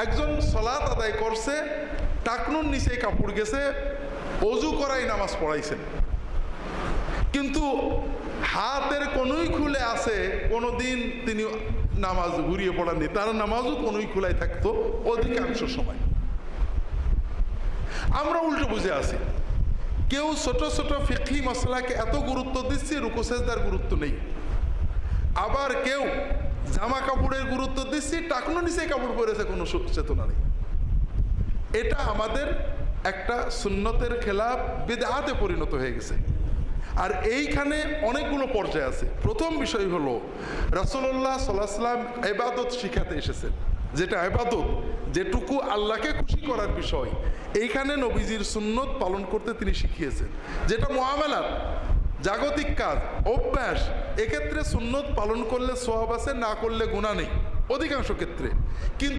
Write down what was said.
একজন সালাত আদায় করছে, টাকনুর নিচে কাপড় গেছে, অজু করাই নামাজ পড়াইছেন, কিন্তু হাতের কোনোই খুলে আছে, কোনোদিন তিনি নামাজ ঘুরিয়ে পড়াননি, তার নামাজও কোনোই খোলাই থাকতো অধিকাংশ সময়। আমরা উল্টো বুঝে আছি, কেউ ছোট ছোট ফিকহি মশলাকে এত গুরুত্ব দিচ্ছে, রুকু সেজদার গুরুত্ব নেই। আবার কেউ জামা কাপড়ের গুরুত্ব দিচ্ছি, টাকনুর নিচে কাপড় পরেছে, কোনো চেতনা নেই। এটা আমাদের একটা সুন্নতের খেলাফ, বিদআতে পরিণত হয়ে গেছে। আর এইখানে অনেকগুলো পর্যায় আছে। প্রথম বিষয় হলো রাসূলুল্লাহ সাল্লাল্লাহু আলাইহি ওয়াসাল্লাম ইবাদত শিখাতে এসেছেন, যেটা ইবাদত, যেটুকু আল্লাহকে খুশি করার বিষয়, এইখানে নবীজির সুন্নত পালন করতে তিনি শিখিয়েছেন। যেটা মুআমালাত, জাগতিক কাজ, অভ্যাস, এক্ষেত্রে সুন্নত পালন করলে সওয়াব আছে, না করলে গুনাহ নেই অধিকাংশ ক্ষেত্রে। কিন্তু